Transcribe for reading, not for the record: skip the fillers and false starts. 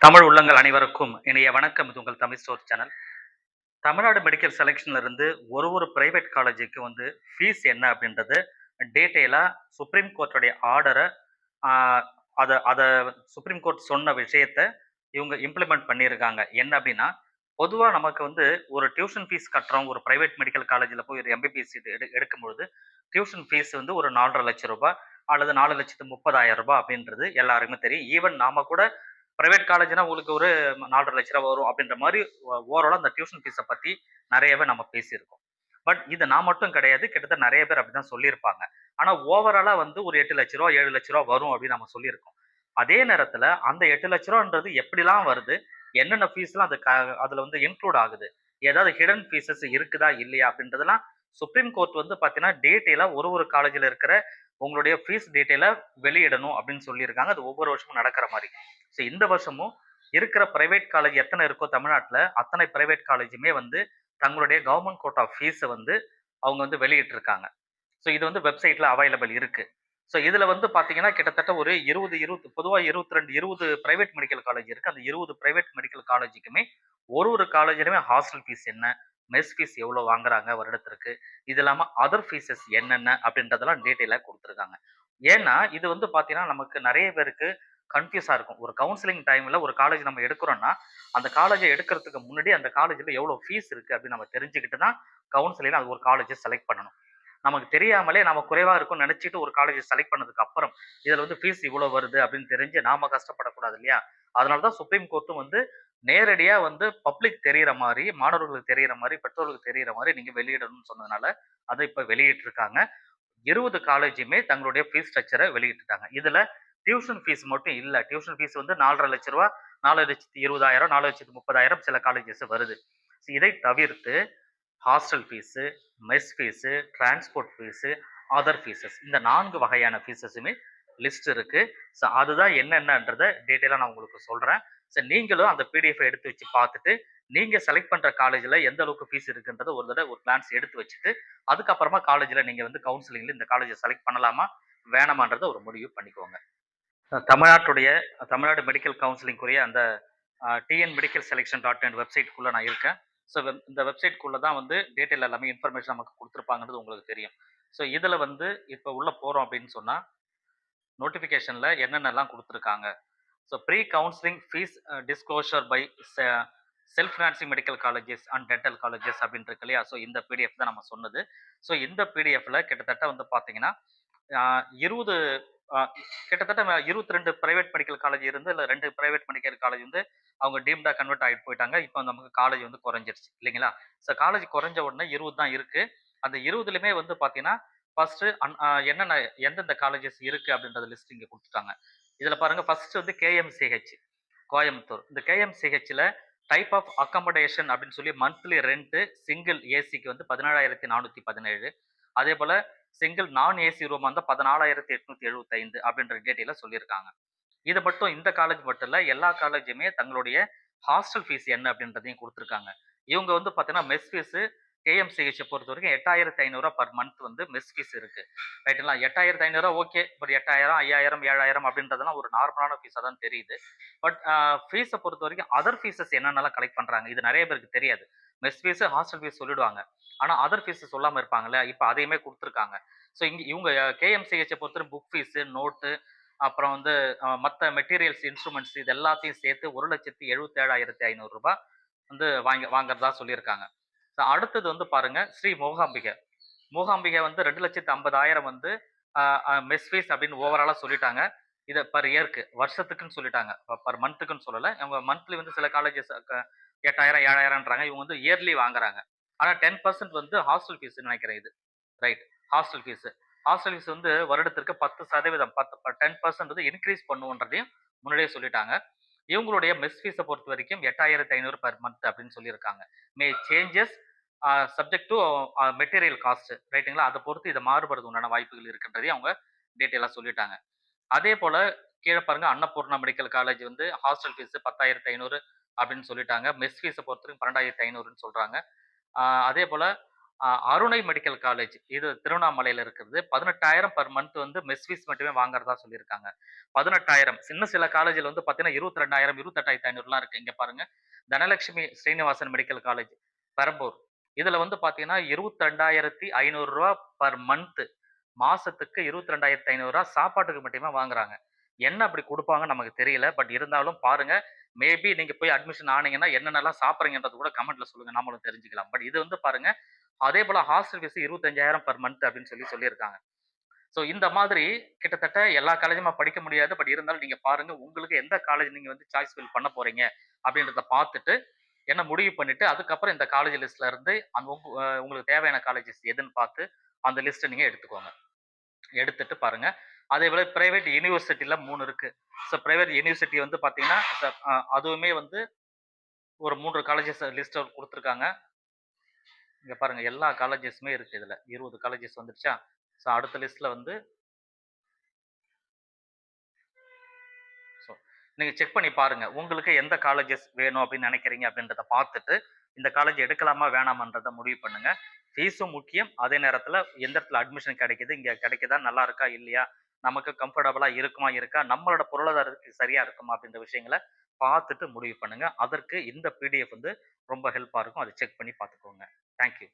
தமிழ் உள்ளங்கள் அனைவருக்கும் இனிய வணக்கம். இது உங்கள் Tamil store channel. Tamil Nadu medical செலக்ஷன்ல இருந்து ஒரு பிரைவேட் காலேஜுக்கு ஃபீஸ் என்ன அப்படின்றது டீட்டெயிலா சுப்ரீம் கோர்ட்டுடைய ஆர்டர ஆ அத அத சுப்ரீம் கோர்ட் சொன்ன விஷயத்த இவங்க இம்ப்ளிமெண்ட் பண்ணியிருக்காங்க. என்ன அப்படின்னா, பொதுவா நமக்கு ஒரு டியூஷன் ஃபீஸ் கட்டுறோம். ஒரு பிரைவேட் மெடிக்கல் காலேஜ்ல போய் ஒரு எம்பிபிஎஸ் சீட் எடுக்கும்பொழுது, டியூஷன் ஃபீஸ் ஒரு ரூ. 4,50,000 அல்லது ரூ. 4,30,000 அப்படின்றது எல்லாருக்குமே தெரியும். ஈவன் நாம கூட பிரைவேட் காலேஜ்னா உங்களுக்கு ஒரு ரூ. 4,50,000 வரும் அப்படின்ற மாரி ஓவராலா அந்த டியூஷன் ஃபீஸ பத்தி நெறையவே நம்ம பேசியிருக்கோம். பட் இது நான் மட்டும் கிடையாது. கிட்டத்தட்ட நெறைய பேர் அப்படிதான் சொல்லியிருப்பாங்க. ஆனா ஓவராலா ஒரு ரூ. 8,00,000 ரூ. 7,00,000 வரும் அப்படின்னு நம்ம சொல்லியிருக்கோம். அதே நேரத்துல அந்த ரூ. 8,00,000ன்றது எப்படிலாம் வருது? என்னென்ன ஃபீஸ்லாம் அதுல இன்க்ளூட் ஆகுது? ஏதாவது ஹிடன் ஃபீஸஸ் இருக்குதா? இல்லையா? அப்படின்றதெல்லாம் சுப்ரீம் கோர்ட் பார்த்தீங்கன்னா, டீட்டெயிலா ஒரு காலேஜ்ல இருக்கிற உங்களுடைய ஃபீஸ் டீட்டெயில வெளியிடணும் அப்படின்னு சொல்லியிருக்காங்க. அது ஒவ்வொரு வருஷமும் நடக்கிற மாரி. ஸோ இந்த வருஷமும் இருக்கிற பிரைவேட் காலேஜ் எத்தனை இருக்கோ தமிழ்நாட்டுல, அத்தனை பிரைவேட் காலேஜுமே தங்களுடைய கவர்ன்மென்ட் கோட்டா ஃபீஸ அவங்க வெளியிட்டிருக்காங்க. ஸோ இது வெப்சைட்ல அவைலபிள் இருக்கு. ஸோ இதுல பார்த்தீங்கன்னா, கிட்டத்தட்ட ஒரு 20 பொதுவா 22, 20 பிரைவேட் மெடிக்கல் காலேஜ் இருக்கு. அந்த 20 பிரைவேட் மெடிக்கல் காலேஜுக்குமே ஒரு காலேஜ்லயுமே ஹாஸ்டல் ஃபீஸ் என்ன? மெஸ் ஃபீஸ் எவ்வளோ வாங்குறாங்க வருடத்திற்கு? இது இல்லாம அதர் ஃபீஸஸ் என்னென்ன? அப்படின்றதெல்லாம் டீட்டெயிலா குடுத்துருக்காங்க. ஏன்னா, இது பார்த்தீங்கன்னா, நமக்கு நெறைய பேருக்கு கன்ஃப்யூஸா இருக்கும். ஒரு கவுன்சிலிங் டைம்ல ஒரு காலேஜ் நம்ம எடுக்கிறோம்னா, அந்த காலேஜ எடுக்கிறதுக்கு முன்னாடி அந்த காலேஜ்ல எவ்வளோ ஃபீஸ் இருக்கு அப்படின்னு நம்ம தெரிஞ்சுக்கிட்டு தான் கவுன்சிலிங்ல அது ஒரு காலேஜ செலக்ட் பண்ணணும். நமக்கு தெரியாமலே நாம குறைவா இருக்கும்னு நினைச்சுட்டு ஒரு காலேஜ் செலக்ட் பண்ணதுக்கு அப்புறம், இதுல ஃபீஸ் இவ்வளோ வருது அப்படின்னு தெரிஞ்சு நாம கஷ்டப்படக்கூடாது இல்லையா? அதனால தான் சுப்ரீம் கோர்ட்டும் நேரடியா பப்ளிக் தெரியிற மாரி, மாணவர்களுக்கு தெரியிற மாரி, பெற்றோர்களுக்கு தெரியிற மாரி நீங்க வெளியிடணும்னு சொன்னதுனால, அத இப்ப வெளியிட்டிருக்காங்க. 20 காலேஜுமே தங்களுடைய ஃபீஸ் ஸ்ட்ரக்சர வெளியிட்டுட்டாங்க. இதுல டியூஷன் ஃபீஸ் மட்டும் இல்ல. டியூஷன் ஃபீஸ் ரூ. 4,50,000 4,20,000 4,30,000 சில காலேஜஸ் வருது. இதை தவிர்த்து hostel fees, mess fees, transport fees, other fees இந்த 4 வகையான ஃபீஸஸுமே லிஸ்ட் இருக்கு. ஸோ அதுதான் என்னென்னன்றத டீட்டெயிலா நான் உங்களுக்கு சொல்றேன். ஸோ நீங்களும் அந்த பிடிஎஃப் எடுத்து வச்சு பார்த்துட்டு, நீங்க செலக்ட் பண்ற காலேஜ்ல எந்த அளவுக்கு ஃபீஸ் இருக்குன்றத ஒரு தடவ ஒரு கிளான்ஸ் எடுத்து வச்சுட்டு, அதுக்கப்புறமா காலேஜ்ல நீங்க கவுன்சிலிங்ல இந்த காலேஜ செலக்ட் பண்ணலாமா? வேணாமான்றத ஒரு முடிவு பண்ணிக்கோங்க. தமிழ்நாட்டுடைய தமிழ்நாடு மெடிக்கல் கவுன்சிலிங்குரிய அந்த TN medical selection dot in வெப்சைட்குள்ள நான் இருக்கேன். ஸோ இந்த வெப்சைட்குள்ள தான் டீட்டெயில் எல்லாமே இன்ஃபர்மேஷன் நமக்கு குடுத்துருப்பாங்கன்றது உங்களுக்கு தெரியும். ஸோ இதுல இப்ப உள்ள போறோம் அப்படின்னு சொன்னா, நோட்டிஃபிகேஷன்ல என்னென்னலாம் குடுத்துருக்காங்க. So pre counselling fee disclosure by செ self financing medical colleges and dental colleges அப்படின்னு இருக்கு இல்லையா? ஸோ இந்த பிடிஎஃப் தான் நம்ம சொன்னது. ஸோ இந்த பிடிஎஃப்ல கிட்டத்தட்ட பார்த்தீங்கன்னா, ஆ 20 அ கிட்டத்தட்ட 22 பிரைவேட் மெடிக்கல் காலேஜ் இருந்து, இல்ல 2 பிரைவேட் மெடிக்கல் காலேஜ் அவங்க டீம்டா கன்வெர்ட் ஆயிட்டு போயிட்டாங்க. இப்ப நமக்கு காலேஜ் குறைஞ்சிருச்சு இல்லைங்களா? ஸோ காலேஜ் குறைஞ்ச உடனே 20 தான் இருக்கு. அந்த 20லயுமே பார்த்தீங்கன்னா, ஃபர்ஸ்ட் என்னென்ன எந்தெந்த காலேஜஸ் இருக்கு அப்படின்றத லிஸ்ட் இங்க குடுத்துட்டாங்க. இதுல பாருங்க ஃபர்ஸ்ட் கேஎம்சிஹெச் கோயம்புத்தூர். இந்த கேஎம்சிஹெச்ல டைப் ஆஃப் அக்காமடேஷன் அப்படின்னு சொல்லி மந்த்லி ரென்ட் சிங்கிள் ஏசிக்கு 17,417. அதேபோல சிங்கிள் நான் ஏசி ரூமா இருந்தா 14,875 அப்படின்ற டீட்டெயில சொல்லியிருக்காங்க. இது மட்டும் இந்த காலேஜ் மட்டும் இல்ல. எல்லா காலேஜுமே தங்களுடைய ஹாஸ்டல் ஃபீஸ் என்ன அப்படின்றதையும் குடுத்துருக்காங்க. இவங்க பார்த்தீங்கன்னா, மெஸ் ஃபீஸ் கேஎம்சிஹெச்ச பொறுத்தவரைக்கும் ரூ. 8,500 பெர் மந்த் மெஸ் ஃபீஸ் இருக்கு. ரைட்டுங்களா? ரூ. 8,500 ஓகே. பட் 8,000, 5,000, 7,000 அப்படின்றதெல்லாம் ஒரு நார்மலான ஃபீஸா தான் தெரியுது. பட் ஃபீஸ பொறுத்தவரைக்கும் அதர் ஃபீஸஸ் என்னென்னலாம் கலெக்ட் பண்றாங்க. இது நெறைய பேருக்கு தெரியாது. மெஸ் ஃபீஸ், ஹாஸ்டல் ஃபீஸ் சொல்லிடுவாங்க. ஆனா அதர் ஃபீஸ் சொல்லாம இருப்பாங்கல்ல. இப்ப அதையுமே குடுத்துருக்காங்க. ஸோ இவங்க கேஎம்சிஹெச்ச பொறுத்தவரை புக் ஃபீஸ், நோட்டு அப்புறம் மத்த மெட்டீரியல்ஸ், இன்ஸ்ட்ருமெண்ட்ஸ் இது எல்லாத்தையும் சேர்த்து ரூ. 1,77,500 வாங்குறதா சொல்லியிருக்காங்க. அடுத்தது பாருங்க, ஸ்ரீ மூகாம்பிகை. மூகாம்பிகை 2,50,000 அ அ மெஸ் ஃபீஸ் அப்படின்னு ஓவராலா சொல்லிட்டாங்க. இத பெர் இயர்க்கு வருஷத்துக்குன்னு சொல்லிட்டாங்க. பெர் மந்த்துக்குன்னு சொல்லல. அவங்க மந்த்லி சில காலேஜஸ் 8,000, 7,000ன்றாங்க. இவங்க இயர்லி வாங்குறாங்க. ஆனா 10% ஹாஸ்டல் ஃபீஸ்ன்னு நெனைக்கிறேன் இது. Right. Hostel fees. Hostel fees வருடத்திற்கு 10% 10% இன்கிரீஸ் பண்ணுவோன்றதையும் முன்னாடியே சொல்லிட்டாங்க. இவங்களுடைய மெஸ் ஃபீஸ பொறுத்தவரைக்கும் 8,500 பெர் மந்த் அப்படின்னு சொல்லியிருக்காங்க. May changes subject to material cost ரைட்டுங்களா? அத பொறுத்து இது மாறுபடுறது உண்டான வாய்ப்புகள் இருக்குன்றதையும் அவங்க டீட்டெயிலா சொல்லிட்டாங்க. அதே போல கீழ பாருங்க Annapurna medical college hostel fees 10,500 அப்படின்னு சொல்லிட்டாங்க. மெஸ் ஃபீஸ பொறுத்தவரைக்கும் 12,500ன்னு சொல்றாங்க. அதே போல அருணை மெடிக்கல் காலேஜ் இது திருவண்ணாமலையில இருக்கிறது. 18,000 பெர் மந்த் வந்து மெஸ் ஃபீஸ் மட்டுமே வாங்குறதா சொல்லியிருக்காங்க. 18,000 இன்னும் சில காலேஜ்ல வந்து பார்த்தீங்கன்னா 22,000, 28,500லாம் இருக்கு. இங்க பாருங்க. Dhanalakshmi Srinivasan medical college, Perambur. இதுல வந்து பார்த்தீங்கன்னா ரூ. 22,500 பெர் மந்த். மாசத்துக்கு ரூ. 22,500 சாப்பாட்டுக்கு மட்டுமே வாங்குறாங்க. என்ன அப்படி குடுப்பாங்கன்னு நமக்கு தெரியல. பட் இருந்தாலும் பாருங்க. மேபி நீங்க போய் அட்மிஷன் ஆனீங்கன்னா, என்னென்னலாம் சாப்பிடுறீங்கன்றத கூட கமெண்ட்ல சொல்லுங்க. நாமளும் தெரிஞ்சுக்கலாம். பட் இது வந்து பாருங்க, அதேபோல ஹாஸ்டல் ஃபீஸ் 25,000 பெர் மந்த் அப்படின்னு சொல்லியிருக்காங்க. ஸோ இந்த மாதிரி கிட்டத்தட்ட எல்லா காலேஜுமா படிக்க முடியாது. பட் இருந்தாலும் நீங்க பாருங்க, உங்களுக்கு எந்த காலேஜ் நீங்க வந்து சாய்ஸ் ஃபில் பண்ண போறீங்க அப்படின்றத பார்த்துட்டு, என்ன முடிவு பண்ணிட்டு, அதுக்கப்புறம் இந்த காலேஜ் லிஸ்ட்ல இருந்து அந்த உங்களுக்கு தேவையான காலேஜஸ் எதுன்னு பார்த்து, அந்த லிஸ்ட்ட நீங்க எடுத்துக்கோங்க. எடுத்துட்டு பாருங்க. அதேபோல பிரைவேட் யுனிவர்சிட்டில 3 இருக்கு. ஸோ பிரைவேட் யுனிவர்சிட்டி வந்து பார்த்தீங்கன்னா, அதுவுமே வந்து ஒரு 3 காலேஜஸ் லிஸ்ட் குடுத்துருக்காங்க. இங்க பாருங்க எல்லா காலேஜஸுமே இருக்கு இதுல. 20 காலேஜஸ் வந்துருச்சா? ஸோ அடுத்த லிஸ்ட்ல வந்து ஸோ நீங்க செக் பண்ணி பாருங்க. உங்களுக்கு எந்த காலேஜஸ் வேணும் அப்படின்னு நினைக்கிறீங்க அப்படின்றத பார்த்துட்டு, இந்த காலேஜ் எடுக்கலாமா வேணாமான்றத முடிவு பண்ணுங்க. ஃபீஸும் முக்கியம். அதே நேரத்தில எந்த இடத்துல அட்மிஷன் கிடைக்குது, இங்க கிடைக்குதா, நல்லா இருக்கா, இல்லையா? நமக்கு கம்ஃபர்டபுளா இருக்குமா, இருக்கா? நம்மளோட பொருளாதாரத்துக்கு சரியா இருக்குமா அப்படின்ற விஷயங்கள பார்த்துட்டு முடிவு பண்ணுங்க. அதற்கு இந்த பிடிஎஃப் வந்து ரொம்ப ஹெல்ப்பா இருக்கும். அத செக் பண்ணி பார்த்துக்கோங்க. Thank you.